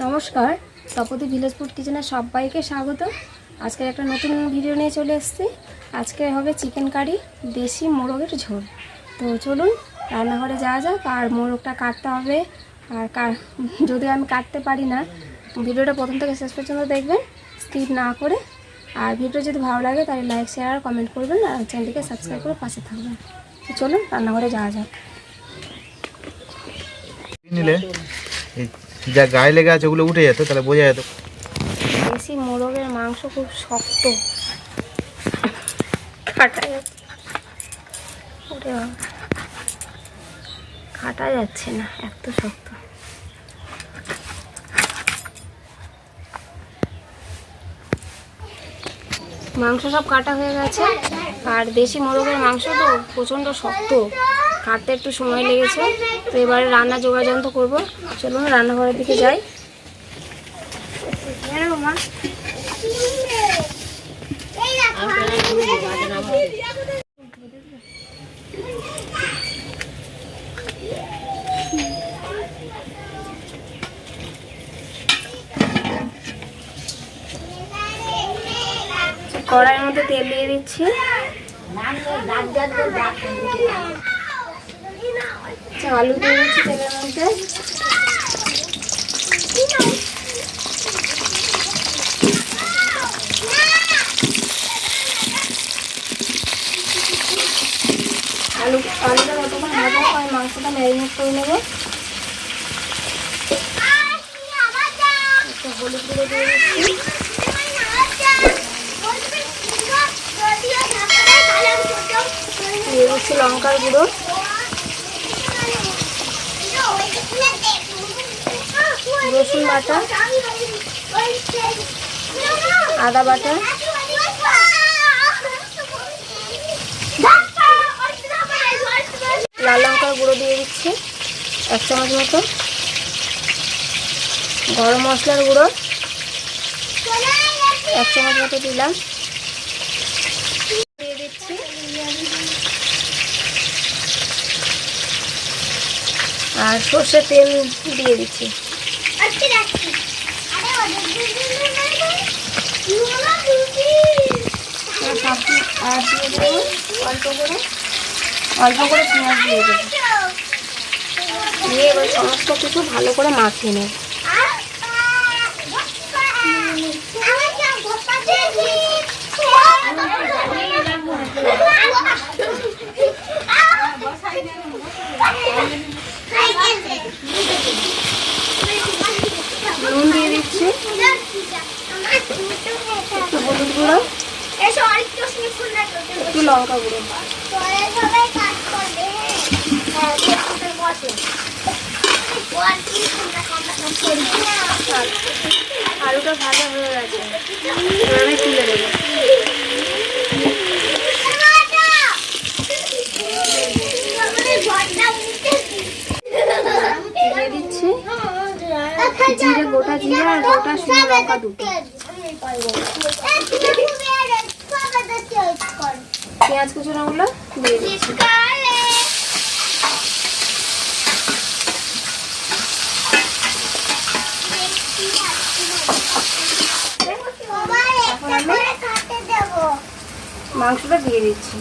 নমস্কার, Tapati village food কিচেনে সবাইকে স্বাগত। আজকে একটা নতুন ভিডিও নিয়ে চলে এসেছি। আজকে হবে চিকেন কারি, দেশি মোরগের ঝোল। তো চলুন রান্নাঘরে যাওয়া যাক। আর মোরগটা কাটতে হবে, আর যদিও আমি কাটতে পারি না, ভিডিওটা প্রথম থেকে শেষ পর্যন্ত দেখবেন, স্কিপ না করে। আর ভিডিও যদি ভালো লাগে তাহলে লাইক, শেয়ার আর কমেন্ট করবেন, আর চ্যানেলটিকে সাবস্ক্রাইব করে পাশে থাকবেন। তো চলুন রান্নাঘরে যাওয়া যাক। নিলে যা গায়ে লেগে আছে ওগুলো উঠে যেত, তাহলে বোঝা যেত। দেশি মোরগের মাংস খুব শক্ত, কাটা যাচ্ছে, কাটা যাচ্ছে না, এত শক্ত। মাংস সব কাটা হয়ে গেছে। আর দেশি মোরগের মাংস তো প্রচণ্ড শক্ত, কাটতে একটু সময় লেগেছে। তো এবারে রান্না যোগাযন্ত্র করবো। চলুন রান্নাঘরের দিকে যাই। কড়াইয়ের মধ্যে তেল দিয়ে দিচ্ছি। আলু দিয়ে দিচ্ছি তেলের মধ্যে। আলুটা যতক্ষণ ভাজা হয় মাংসটা ম্যারিনেট করে নেবো। একটা হলুদ গুঁড়ো দিয়ে দিচ্ছি, দিয়ে দিচ্ছি লঙ্কার গুঁড়ো, রসুন বাটা, আদা বাটা, লাল লঙ্কার গুঁড়ো দিয়ে দিচ্ছি 1 চামচ মতো, গরম মশলার গুঁড়ো 1 চামচ মতো দিলাম, দিয়ে দিচ্ছি আর সর্ষের তেল দিয়ে দিচ্ছি। আর দিয়ে দেবো অল্প করে পেঁয়াজ দিয়ে দেবো, দিয়ে এবার সমস্ত কিছু ভালো করে মাখিয়ে নেব। নুন দিয়ে দিচ্ছি, একটু হলুদ গুঁড়ো, একটু লঙ্কা গুঁড়ো। আলুটা ভাজা হয়ে গেছে, এবার আমি তুলে দেবো। দিয়ে দিচ্ছি জিরে, গোটা জিরে আর গোটা শুকনো লঙ্কা দুটো। পেঁয়াজ কুচোনাগুলো দিয়ে দিচ্ছি। এখন আমি মাংসটা দিয়ে দিচ্ছি।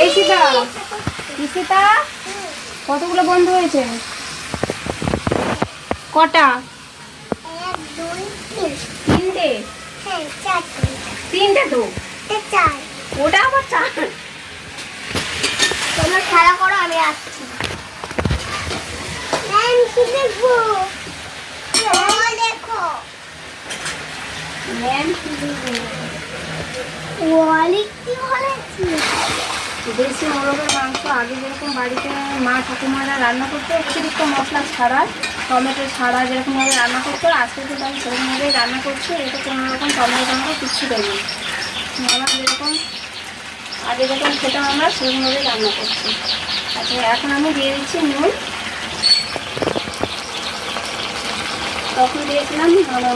এই সীতা, সীতা কতগুলো বন্ধ হয়েছে? কটা? 1 2 3 তিনটে। হ্যাঁ 4টে। তিনটে তো? 4। ওটা আবার 4। তোমরা খেলা করো, আমি আসছি। ম্যাম কি দেখবো? দেখো ম্যাম কি দেখবো? ওয়ালি কি হয়েছে? দেশি মোরগের মাংস আগে যেরকম বাড়িতে মা ঠাকুমারা রান্না করতে অতিরিক্ত মশলা ছাড়া, টমেটো ছাড়া যেরকমভাবে রান্না করতো, আজকে কিন্তু আমি সেরকমভাবেই রান্না করছি। এটা কোনো রকম টমেটো কিচ্ছু দেয়নি। আমরা যেরকম আগে যখন খেতাম আমরা সেরকমভাবেই রান্না করছি। আচ্ছা, এখন আমি দিয়ে দিচ্ছি নুন। তখন দিয়েছিলাম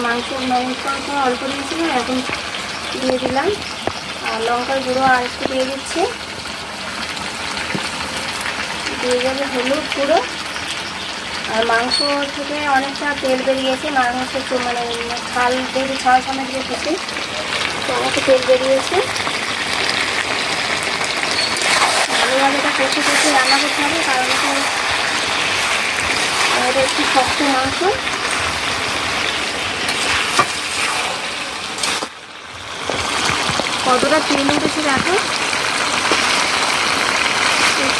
মাংস ম্যারিনেট করার সময় অল্প দিয়েছিলাম, এখন দিয়ে দিলাম, আর লঙ্কার গুঁড়ো আর একটু দিয়ে দিচ্ছি, দিয়ে যাবে হলুদ গুঁড়ো। আর মাংস থেকে অনেকটা তেল বেরিয়েছে, মাংস মানে খাল যেহেতু 6 সময় দিয়ে খেতে, তো অনেকটা তেল বেরিয়েছে। ভালোভাবে এটা কষে কষে রান্না করতে হবে, কারণ এটা একটু শক্ত মাংস। কতটা তেল উঠেছে দেখো,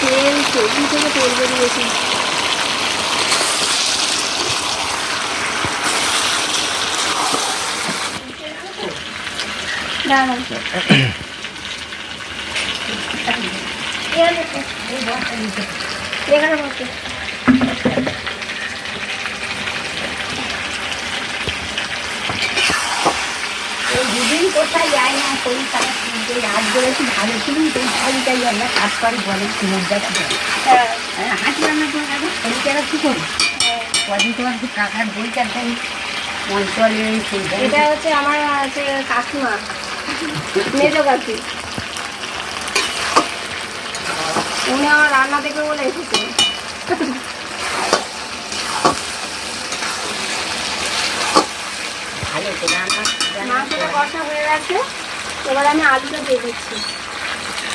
তেল সবজি থেকে তেল বেরিয়েছে। এখানে বসে দুদিন কোথায় যায় না, শরীর খারাপ রাত বলেছি ভালো ছিলুন, তো শাড়িটাই আমরা কাজ করে বলে হাঁটি রান্না করে যাবো, শরীরটা কী করি কদিন তোমার খুব কাকার বইটা দেন অঞ্চলে। এটা হচ্ছে আমার হচ্ছে কাকিমা, মেজ কাকি, উনি আমার রান্না দেখে বলে এসেছে। মাংসটা কষা হয়ে গেছে, এবার আমি আলুটা দিয়ে দিচ্ছি।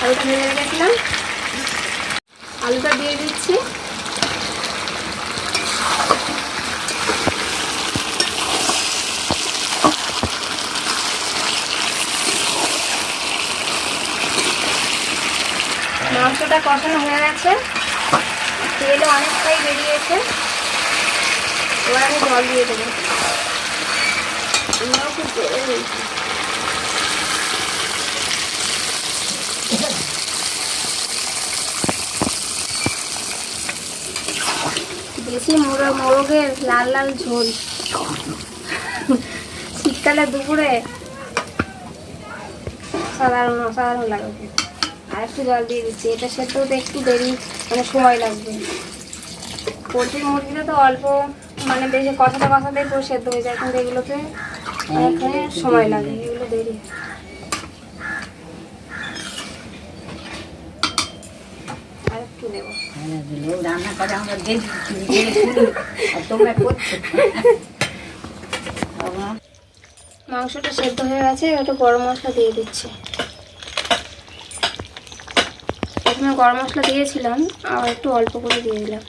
আলুটা ভেজে রেখেছিলাম, আলুটা দিয়ে দিচ্ছি। মাংসটা কষানো হয়ে গেছে, তেলও অনেকটাই বেরিয়েছে। এবার আমি জল দিয়ে দেবো। খুব বেড়ে হয়েছে, দেশি মোরগের লাল লাল ঝোল শীতকালে দুপুরে অসাধারণ অসাধারণ লাগবে। আর একটু জল দিয়ে দিচ্ছি, এটা সেদ্ধ হতে একটু দেরি মানে সময় লাগবে। পোলট্রির মুরগিটা তো অল্প মানে বেশি কষাতে কষাতে পুরো সেদ্ধ হয়ে যায়, কিন্তু এগুলোতে অনেকখানি সময় লাগে, এগুলো দেরি। আর একটু দেবো, রান্না করে আমরা দেখি তোমরা করছো। মাংসটা সেদ্ধ হয়ে গেছে, একটু গরম মশলা দিয়ে দিচ্ছি। প্রথমে গরম মশলা দিয়েছিলাম, আর একটু অল্প করে দিয়ে দিলাম।